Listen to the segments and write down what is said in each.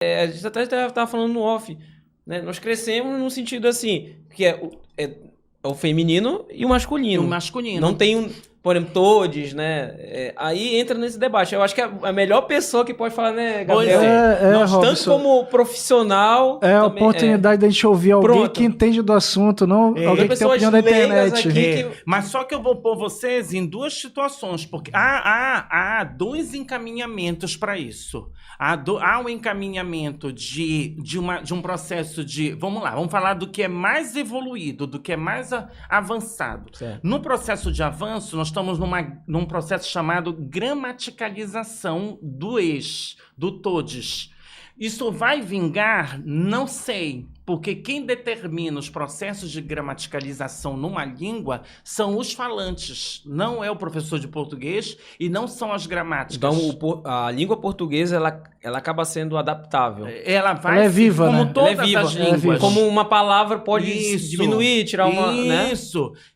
A gente até estava falando no off, né? Nós crescemos no sentido assim, que é o feminino e o masculino. E o masculino. Não tem, por exemplo, todes, né? Aí entra nesse debate. Eu acho que a melhor pessoa que pode falar, né, Gabriel? Nós, tanto Robson, como profissional... É a oportunidade da gente ouvir alguém que entende do assunto, não alguém que tem opinião da internet. Mas só que eu vou pôr vocês em duas situações, porque há dois encaminhamentos para isso. Há um encaminhamento de um processo de... Vamos lá, vamos falar do que é mais evoluído, do que é mais avançado. Certo. No processo de avanço, nós estamos num processo chamado gramaticalização do todes. Isso vai vingar? Não sei, porque quem determina os processos de gramaticalização numa língua são os falantes, não é o professor de português e não são as gramáticas. Então, a língua portuguesa, ela acaba sendo adaptável. Ela é viva, como né? todas as línguas. Como uma palavra pode diminuir, tirar uma...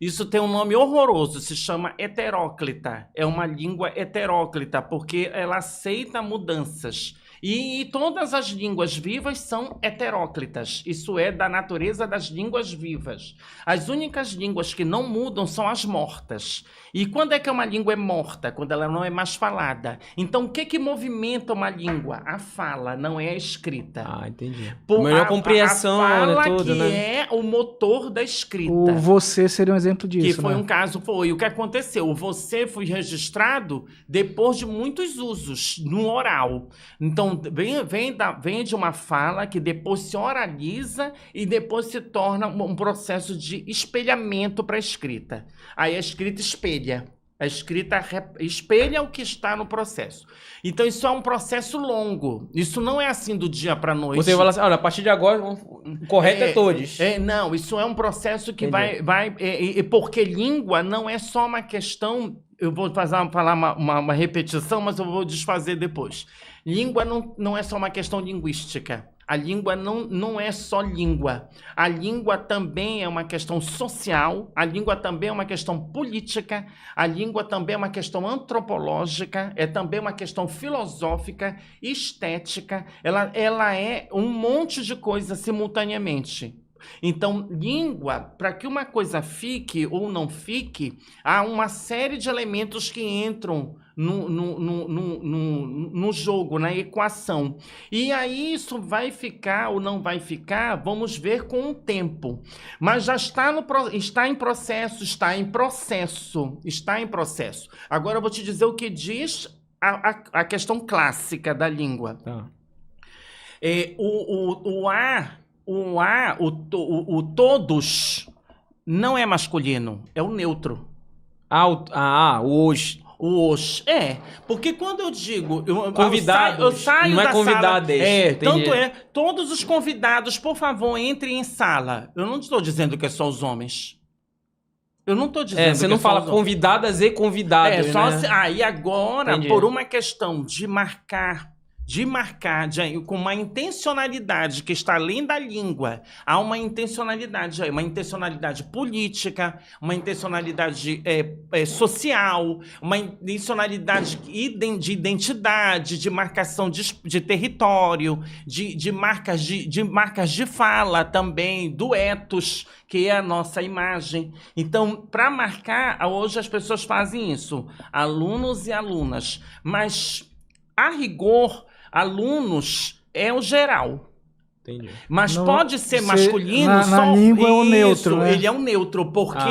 Isso tem um nome horroroso, se chama heteróclita. É uma língua heteróclita, porque ela aceita mudanças. E todas as línguas vivas são heteróclitas. Isso é da natureza das línguas vivas. As únicas línguas que não mudam são as mortas. E quando é que uma língua é morta? Quando ela não é mais falada. Então, o que movimenta uma língua? A fala, não é a escrita. Ah, entendi. Melhor compreensão, a fala tudo, que né? é o motor da escrita. O você seria um exemplo disso, que foi né? um caso, foi o que aconteceu. O você foi registrado depois de muitos usos no oral. Então, vem de uma fala que depois se oraliza e depois se torna um processo de espelhamento para a escrita. Aí a escrita espelha. A escrita espelha o que está no processo. Então, isso é um processo longo. Isso não é assim do dia para a noite. Você fala assim, olha, a partir de agora, o correto é todos. Não, isso é um processo que vai porque língua não é só uma questão... Eu vou falar uma repetição, mas eu vou desfazer depois. Língua não é só uma questão linguística. A língua não é só língua. A língua também é uma questão social, a língua também é uma questão política, a língua também é uma questão antropológica, é também uma questão filosófica, estética. Ela é um monte de coisas simultaneamente. Então, língua, para que uma coisa fique ou não fique, há uma série de elementos que entram no jogo, na equação. E aí isso vai ficar ou não vai ficar, vamos ver com o tempo. Mas já está em processo. Agora eu vou te dizer o que diz a questão clássica da língua. Tá. O todos não é masculino, é o neutro. O hoje. O os. Porque quando eu digo... Convidados. Eu saio não é da convidados. sala... Tanto todos os convidados, por favor, entrem em sala. Eu não estou dizendo que é só os homens. Eu não estou dizendo você não fala convidadas e convidados, e agora, Entendi. por uma questão de marcar com uma intencionalidade que está além da língua, há uma intencionalidade aí, uma intencionalidade política, uma intencionalidade social, uma intencionalidade de identidade, de marcação de território, de marcas de fala também, do ethos, que é a nossa imagem. Então, para marcar, hoje as pessoas fazem isso, alunos e alunas, mas a rigor, alunos é o geral. Entendi. Mas pode ser masculino na língua é o neutro, né? Ele é um neutro, porque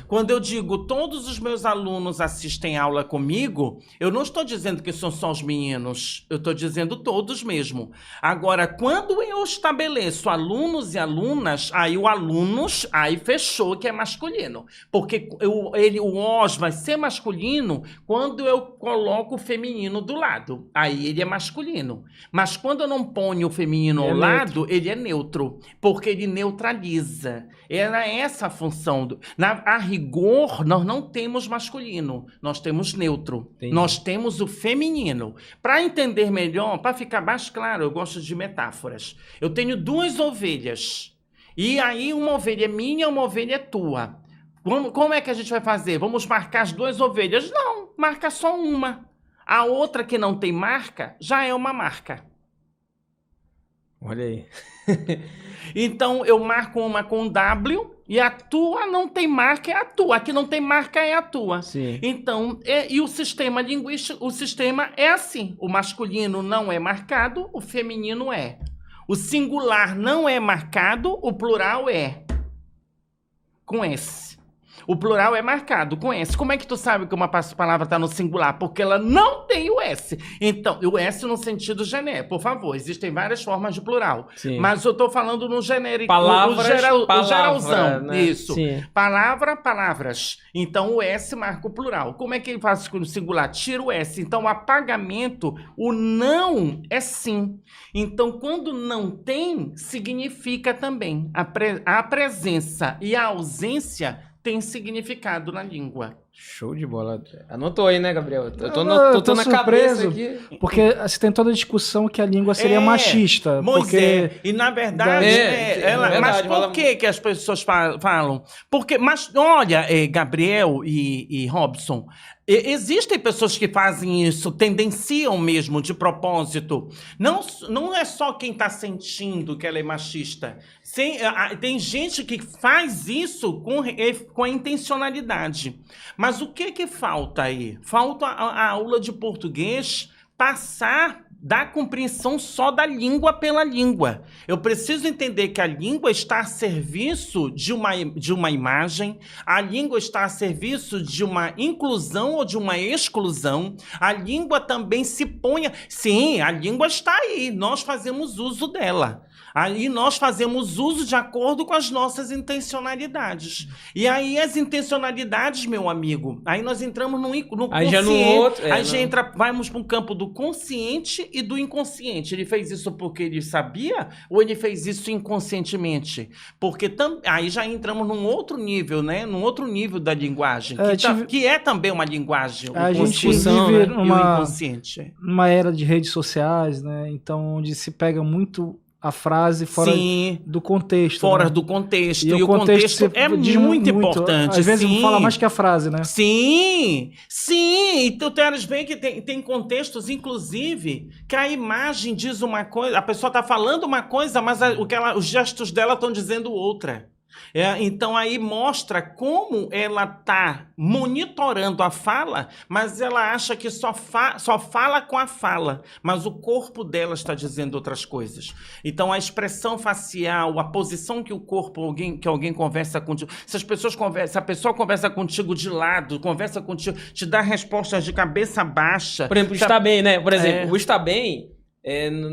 quando eu digo todos os meus alunos assistem aula comigo, eu não estou dizendo que são só os meninos, eu estou dizendo todos mesmo. Agora, quando eu estabeleço alunos e alunas, aí o alunos, aí fechou que é masculino. Porque o os vai ser masculino quando eu coloco o feminino do lado. Aí ele é masculino. Mas quando eu não ponho o feminino ao lado, ele é neutro, porque ele neutraliza. Era essa a função. A rigor, nós não temos masculino, nós temos neutro. Entendi. Nós temos o feminino. Para entender melhor, para ficar mais claro, eu gosto de metáforas. Eu tenho duas ovelhas, e aí uma ovelha é minha e uma ovelha é tua. Como é que a gente vai fazer? Vamos marcar as duas ovelhas? Não, marca só uma. A outra que não tem marca, já é uma marca. Olha aí. Então, eu marco uma com W e a tua não tem marca, é a tua. Aqui não tem marca, é a tua. Sim. Então, e o sistema linguístico, o sistema é assim. O masculino não é marcado, o feminino é. O singular não é marcado, o plural é. Com S. O plural é marcado com S. Como é que tu sabe que uma palavra está no singular? Porque ela não tem o S. Então, o S no sentido genérico. Por favor, existem várias formas de plural. Sim. Mas eu estou falando no genérico. Palavras, o geralzão. Né? Isso. Sim. Palavra, palavras. Então, o S marca o plural. Como é que ele faz com o singular? Tira o S. Então, o apagamento, o não é sim. Então, quando não tem, significa também. A presença e a ausência tem significado na língua. Show de bola. Anotou aí, né, Gabriel? Eu tô na surpreso, cabeça aqui. Porque você tem toda a discussão que a língua seria machista. Porque... E na verdade, mas por que as pessoas falam? Porque, mas olha, Gabriel e Robson, existem pessoas que fazem isso, tendenciam mesmo de propósito. Não é só quem está sentindo que ela é machista. Tem gente que faz isso com a intencionalidade. Mas o que falta aí? Falta a aula de português passar da compreensão só da língua pela língua. Eu preciso entender que a língua está a serviço de uma imagem, a língua está a serviço de uma inclusão ou de uma exclusão, a língua também se põe... Sim, a língua está aí, nós fazemos uso dela. Aí nós fazemos uso de acordo com as nossas intencionalidades. E aí as intencionalidades, meu amigo, aí nós entramos no consciente. Aí já no outro... Aí já vamos para um campo do consciente e do inconsciente. Ele fez isso porque ele sabia ou ele fez isso inconscientemente? Porque aí já entramos num outro nível, né? Num outro nível da linguagem, que é também uma linguagem. A gente vive numa era de redes sociais, né? Então, onde se pega muito a frase fora do contexto. Fora, né? Do contexto. E o contexto é muito importante. Às vezes fala mais que a frase, né? Sim. E tu queres ver que tem contextos, inclusive, que a imagem diz uma coisa, a pessoa está falando uma coisa, mas os gestos dela estão dizendo outra. Então aí mostra como ela está monitorando a fala, mas ela acha que só fala com a fala, mas o corpo dela está dizendo outras coisas. Então a expressão facial, a posição que o corpo, que alguém conversa contigo, se a pessoa conversa contigo de lado, conversa contigo, te dá respostas de cabeça baixa. Por exemplo, está bem, né? Por exemplo, o está bem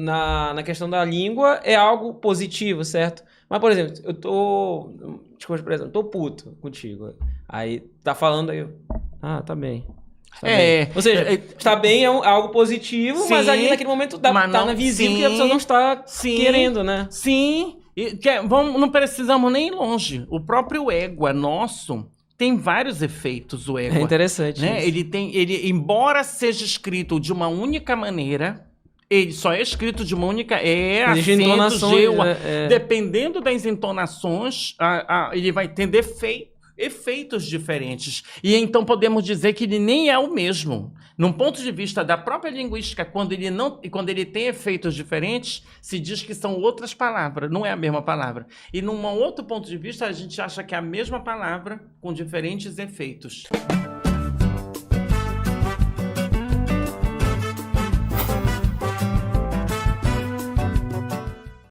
na questão da língua é algo positivo, certo? Mas, por exemplo, eu tô puto contigo. Aí tá falando aí, tá bem. Bem. Ou seja, está bem é algo positivo, mas ali naquele momento tá na visível que a pessoa não está querendo, né? Sim. Não precisamos nem ir longe. O próprio égua nosso tem vários efeitos, o égua. É interessante. Né? Ele, embora seja escrito de uma única maneira... Ele só é escrito de uma única... Dependendo das entonações, ele vai ter efeitos diferentes. E então podemos dizer que ele nem é o mesmo. Num ponto de vista da própria linguística, quando ele tem efeitos diferentes, se diz que são outras palavras, não é a mesma palavra. E num outro ponto de vista, a gente acha que é a mesma palavra com diferentes efeitos.